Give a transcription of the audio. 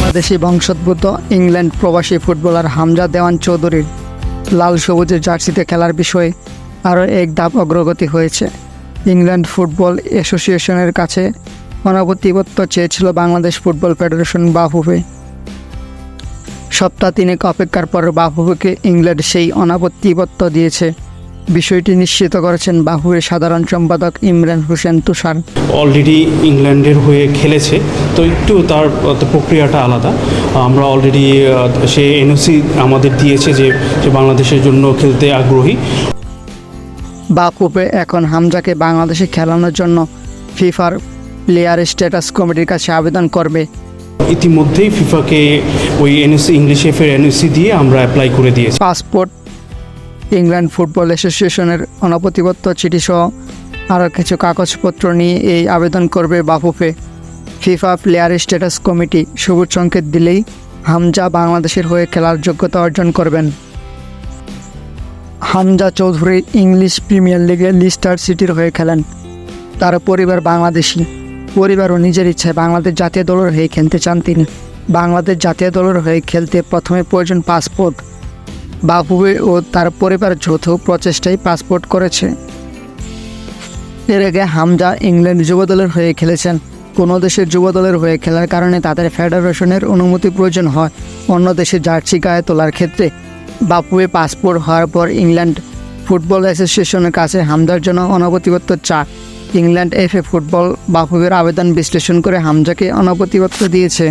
বাংলাদেশি বংশোদ্ভূত ইংল্যান্ড প্রবাসী ফুটবলার হামজা দেওয়ান চৌধুরীর লাল সবুজের জার্সিতে খেলার বিষয়ে আরও এক ধাপ অগ্রগতি হয়েছে। ইংল্যান্ড ফুটবল অ্যাসোসিয়েশনের কাছে অনাপত্তিপত্র চেয়েছিল বাংলাদেশ ফুটবল ফেডারেশন বাফুফে। সপ্তাহ তিনেক অপেক্ষার পর বাফুফেকে ইংল্যান্ড সেই অনাপত্তিপত্র দিয়েছে। বিষয়টি নিশ্চিত করেছেন বাফুফের সাধারণ সম্পাদক ইমরান হোসেন তুষার। অলরেডি ইংল্যান্ডের হয়ে খেলেছে, তো একটু তার প্রক্রিয়াটা আলাদা। আমরা অলরেডি সে এনওসি আমাদের দিয়েছে যে বাংলাদেশের জন্য খেলতে আগ্রহী। বাফুফে এখন হামজাকে বাংলাদেশে খেলানোর জন্য ফিফার প্লেয়ার স্ট্যাটাস কমিটির কাছে আবেদন করবে। ইতিমধ্যেই ফিফাকে ওই এনওসি ইংলিশে ফের এনওসি দিয়ে আমরা অ্যাপ্লাই করে দিয়েছি। পাসপোর্ট, ইংল্যান্ড ফুটবল অ্যাসোসিয়েশনের অনাপত্তিপত্র চিঠিসহ আরও কিছু কাগজপত্র নিয়ে এই আবেদন করবে Bafufe. FIFA player status committee সবুজ সংকেত দিলেই হামজা বাংলাদেশের হয়ে খেলার যোগ্যতা অর্জন করবেন। হামজা চৌধুরী ইংলিশ প্রিমিয়ার লিগে লিস্টার সিটির হয়ে খেলেন। তার পরিবার বাংলাদেশি। পরিবার ও নিজের ইচ্ছায় বাংলাদেশ জাতীয় দলের হয়ে খেলতে চান তিনি। বাংলাদেশ জাতীয় দলের হয়ে খেলতে প্রথমে প্রয়োজন পাসপোর্ট। বাফুফে ও তার পরিবার যৌথ প্রচেষ্টায় পাসপোর্ট করেছে। এর আগে হামজা ইংল্যান্ড যুবদলের হয়ে খেলেছেন। কোনো দেশের যুবদলের হয়ে খেলার কারণে তাদের ফেডারেশনের অনুমতি প্রয়োজন হয়। অন্য দেশের জার্সি গায়ে তোলার ক্ষেত্রে বাফুফে পাসপোর্ট হওয়ার পর ইংল্যান্ড ফুটবল অ্যাসোসিয়েশনের কাছে হামজার জন্য অনাপত্তিপত্র চায়। ইংল্যান্ড এফএ ফুটবল বাফুফের আবেদন বিশ্লেষণ করে হামজাকে অনাপত্তিপত্র দিয়েছে।